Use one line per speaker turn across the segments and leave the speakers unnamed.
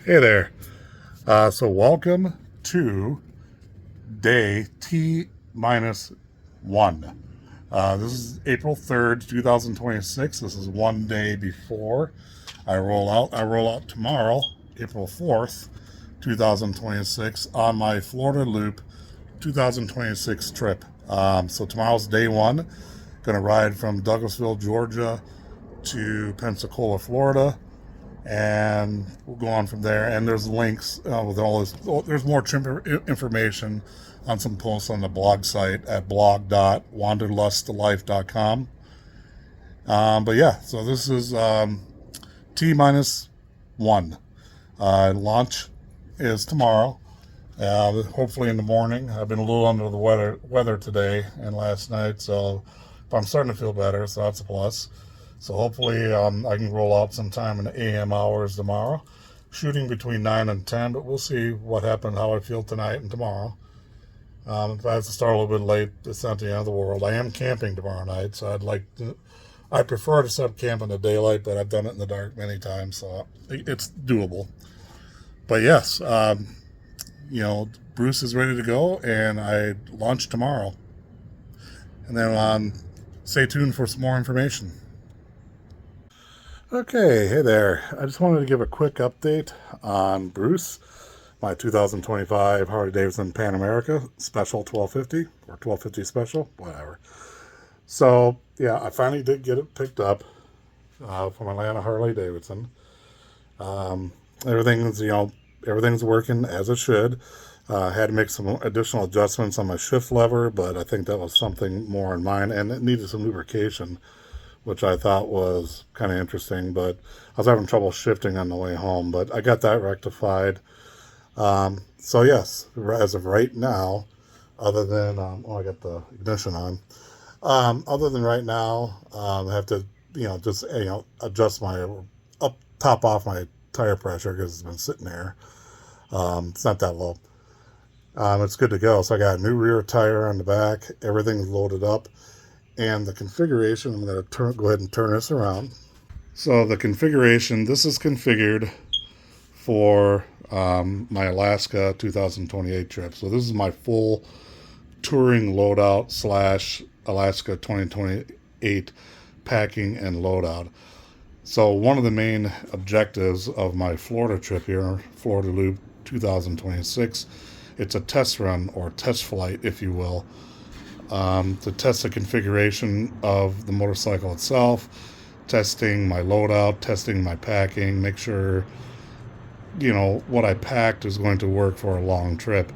Hey there. So welcome to day T minus one. This is April 3rd, 2026. This is one day before I roll out. I roll out tomorrow, April 4th, 2026, on my Florida Loop 2026 trip. So tomorrow's day one. Going to ride from Douglasville, Georgia to Pensacola, Florida, and we'll go on from there. And there's links with all this. There's more information on some posts on the blog site at blog.wanderlustlife.com. But yeah, so this is T minus one. Launch is tomorrow. Hopefully in the morning. I've been a little under the weather today and last night, so I'm starting to feel better, so that's a plus. So hopefully I can roll out sometime in the AM hours tomorrow, shooting between 9 and 10, but we'll see what happens, how I feel tonight and tomorrow. If I have to start a little bit late, it's not the end of the world. I am camping tomorrow night, so I prefer to set up camp in the daylight, but I've done it in the dark many times, so it's doable. But yes, Bruce is ready to go, and I launch tomorrow. And then stay tuned for some more information. Okay, hey there. I just wanted to give a quick update on Bruce, my 2025 Harley-Davidson Pan America Special 1250, or 1250 Special, whatever. So, yeah, I finally did get it picked up from Atlanta Harley-Davidson. Everything's working as it should. Had to make some additional adjustments on my shift lever, but I think that was something more in mind, and it needed some lubrication, which I thought was kind of interesting, but I was having trouble shifting on the way home, but I got that rectified. So yes, as of right now, other than, I got the ignition on. Other than right now, I have to, adjust top off my tire pressure because it's been sitting there. It's not that low. It's good to go. So I got a new rear tire on the back. Everything's loaded up. And the configuration, I'm going to go ahead and turn this around. So the configuration, this is configured for my Alaska 2028 trip. So this is my full touring loadout / Alaska 2028 packing and loadout. So one of the main objectives of my Florida trip here, Florida Loop 2026, it's a test run or test flight, if you will, to test the configuration of the motorcycle itself, testing my loadout, testing my packing, make sure, what I packed is going to work for a long trip.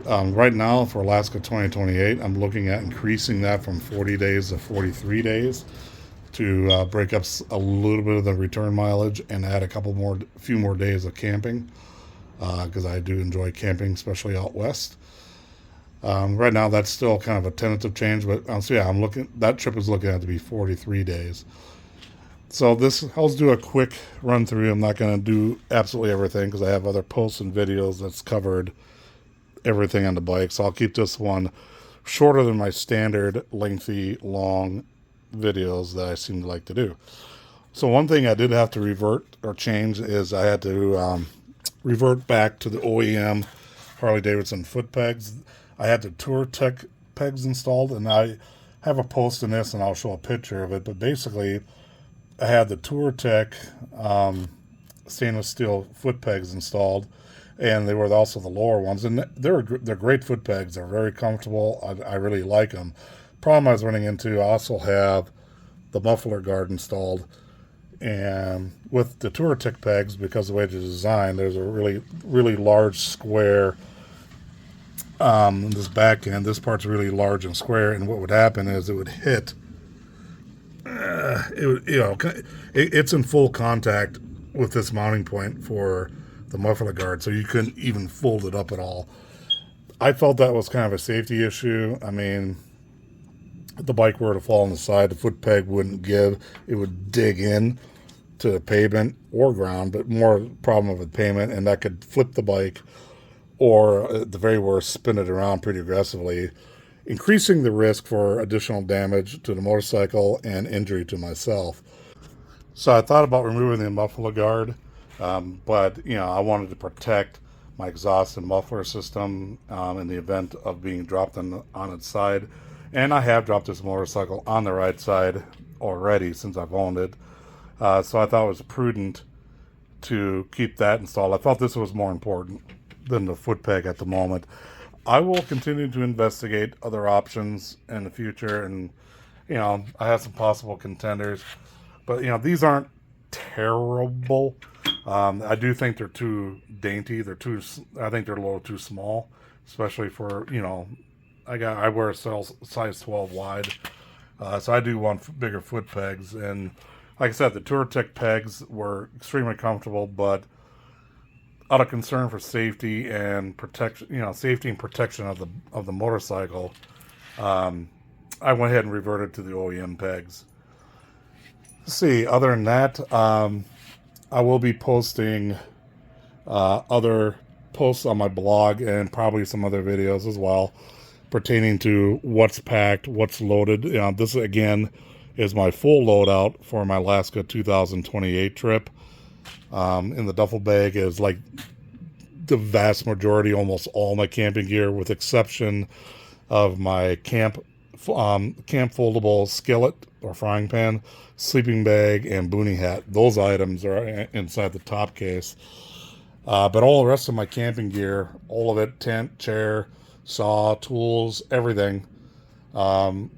Right now, for Alaska 2028, I'm looking at increasing that from 40 days to 43 days to break up a little bit of the return mileage and add a few more days of camping, because I do enjoy camping, especially out west. Right now, that's still kind of a tentative change, but that trip is looking at to be 43 days. So I'll do a quick run through. I'm not going to do absolutely everything because I have other posts and videos that's covered everything on the bike. So I'll keep this one shorter than my standard lengthy, long videos that I seem to like to do. So one thing I did have to revert or change is I had to revert back to the OEM Harley-Davidson foot pegs. I had the Tour Tech pegs installed, and I have a post in this, and I'll show a picture of it. But basically, I had the Tour Tech stainless steel foot pegs installed, and they were also the lower ones. And they're great foot pegs. They're very comfortable. I really like them. Problem I was running into, I also have the muffler guard installed. And with the Tour Tech pegs, because of the way they're designed, there's a really, really large square this back end. This part's really large and square, and what would happen is it would hit. It's in full contact with this mounting point for the muffler guard, so you couldn't even fold it up at all. I felt that was kind of a safety issue. I mean, if the bike were to fall on the side, the foot peg wouldn't give. It would dig in to the pavement or ground, but more problem with the pavement, and that could flip the bike, or at the very worst, spin it around pretty aggressively, increasing the risk for additional damage to the motorcycle and injury to myself. So I thought about removing the muffler guard But I wanted to protect my exhaust and muffler system in the event of being dropped on its side. And I have dropped this motorcycle on the right side already since I've owned it. So I thought it was prudent to keep that installed. I thought this was more important than the foot peg at the moment. I will continue to investigate other options in the future, and I have some possible contenders, but these aren't terrible. I do think they're too dainty. I think they're a little too small, especially for I wear a size 12 wide, so I do want bigger foot pegs. And like I said, the Touratech pegs were extremely comfortable, but out of concern for safety and protection, safety and protection of the motorcycle, I went ahead and reverted to the OEM pegs. Let's see. Other than that, I will be posting other posts on my blog and probably some other videos as well pertaining to what's packed, what's loaded. This again is my full loadout for my Alaska 2028 trip. In the duffel bag is like the vast majority, almost all my camping gear, with exception of my camp foldable skillet or frying pan, sleeping bag, and boonie hat. Those items are inside the top case. But all the rest of my camping gear, all of it, tent, chair, saw, tools, everything,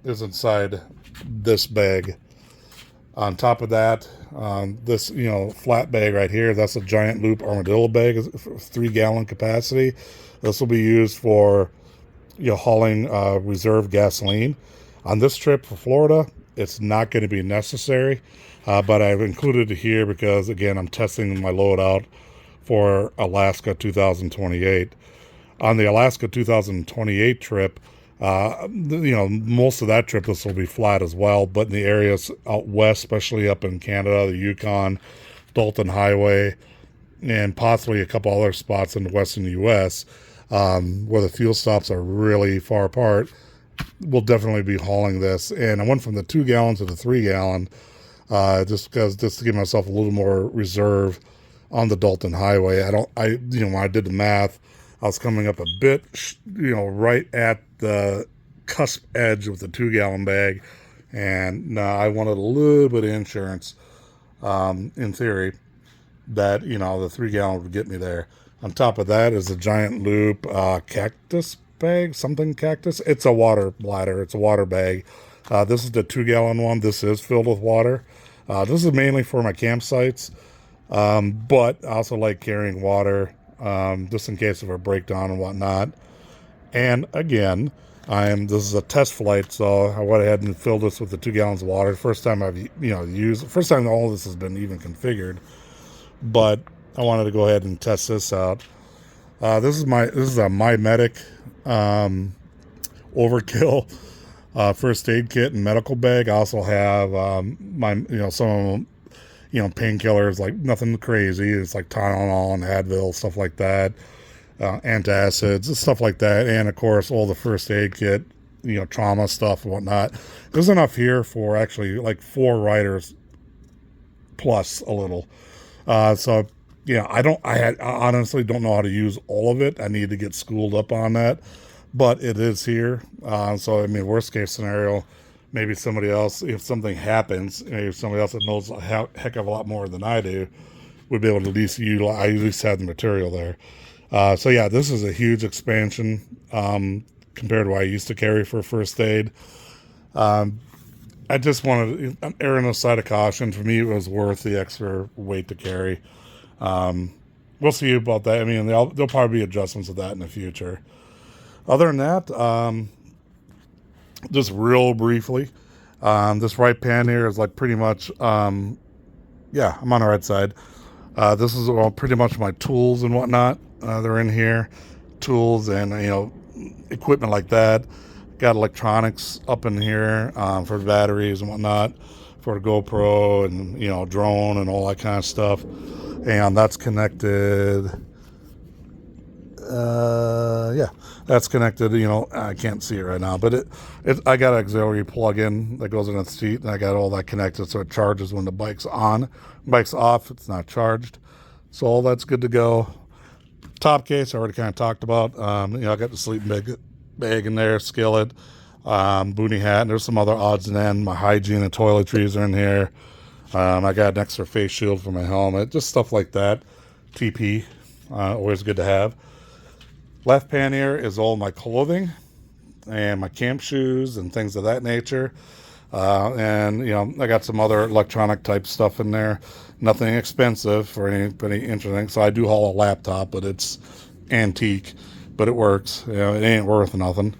is inside this bag. On top of that, this flat bag right here, that's a giant loop armadillo bag, 3-gallon capacity. This will be used for hauling reserve gasoline. On this trip for Florida, it's not going to be necessary, but I've included it here because again I'm testing my loadout for Alaska 2028. On the Alaska 2028 trip, most of that trip, this will be flat as well, but in the areas out west, especially up in Canada, the Yukon, Dalton Highway, and possibly a couple other spots in the western U.S., where the fuel stops are really far apart, we'll definitely be hauling this. And I went from the 2-gallon to the 3-gallon, just to give myself a little more reserve on the Dalton Highway. When I did the math, I was coming up a bit, right at the cusp edge with the 2-gallon bag, and I wanted a little bit of insurance, in theory, that the 3-gallon would get me there. On top of that is a giant loop cactus bag, something cactus. It's a water bladder. It's a water bag. This is the 2-gallon one. This is filled with water. This is mainly for my campsites, but I also like carrying water, just in case of a breakdown and whatnot. And again, this is a test flight, so I went ahead and filled this with the 2 gallons of water. First time I've first time all of this has been even configured, but I wanted to go ahead and test this out. This is a My Medic overkill first aid kit and medical bag. I also have some painkillers, like nothing crazy. It's like Tylenol and Advil, stuff like that. Antacids, stuff like that, and of course all the first aid kit, trauma stuff and whatnot. There's enough here for actually like 4 riders plus a little. So I honestly don't know how to use all of it. I need to get schooled up on that, but it is here. So worst case scenario, maybe somebody else, if something happens, maybe somebody else that knows a heck of a lot more than I do would be able to at least have the material there. This is a huge expansion compared to what I used to carry for first aid. I just wanted to err on the side of caution. For me, it was worth the extra weight to carry. We'll see about that. There'll probably be adjustments of that in the future. Other than that, just real briefly, this right pan here is like pretty much, I'm on the right side. This is all pretty much my tools and whatnot. They're in here, tools and equipment like that. Got electronics up in here for batteries and whatnot, for the GoPro and drone and all that kind of stuff. And that's connected. That's connected. I can't see it right now, but I got an auxiliary plug-in that goes in the seat, and I got all that connected so it charges when the bike's on. Bike's off, it's not charged. So all that's good to go. Top case I already kind of talked about. I got the sleeping bag in there, skillet, boonie hat, and there's some other odds and ends. My hygiene and toiletries are in here. I got an extra face shield for my helmet, just stuff like that. TP, always good to have. Left pannier is all my clothing and my camp shoes and things of that nature. I got some other electronic type stuff in there. Nothing expensive for anybody interesting. So I do haul a laptop, but it's antique, but it works. It ain't worth nothing.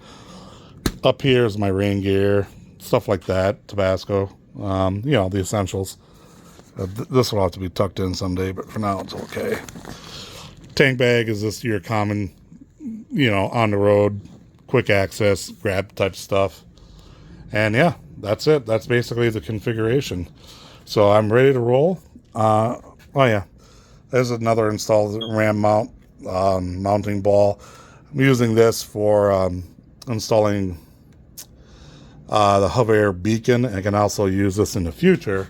Up here is my rain gear, stuff like that, Tabasco, the essentials. This will have to be tucked in someday, but for now it's okay. Tank bag is just your common, on the road, quick access, grab type stuff. And yeah, that's it. That's basically the configuration. So I'm ready to roll. There's another installed RAM mount, mounting ball. I'm using this for installing the Hover beacon. I can also use this in the future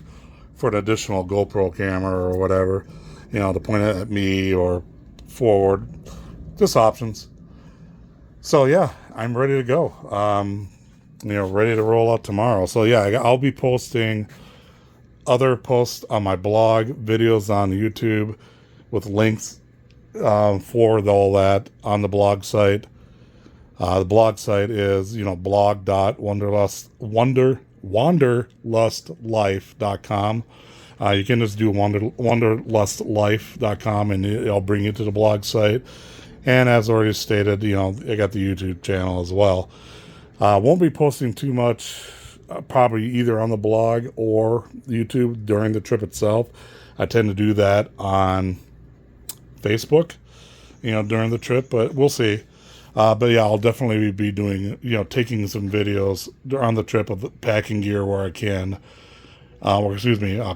for an additional GoPro camera or whatever, to point it at me or forward, just options. So yeah, I'm ready to go. Ready to roll out tomorrow. So yeah, I'll be posting other posts on my blog, videos on YouTube with links for all that on the blog site. The blog site is, blog.wanderlustlife.com. You can just do wanderlustlife.com and it'll bring you to the blog site. And as already stated, I got the YouTube channel as well. Won't be posting too much, probably either on the blog or YouTube during the trip itself. I tend to do that on Facebook, during the trip, but we'll see. But yeah, I'll definitely be doing, taking some videos on the trip of the packing gear where I can,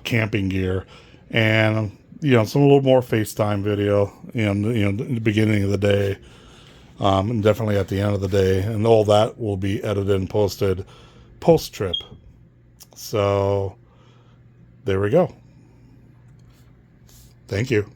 camping gear, and some a little more FaceTime video, in the beginning of the day, and definitely at the end of the day, and all that will be edited and posted post trip. So there we go. Thank you.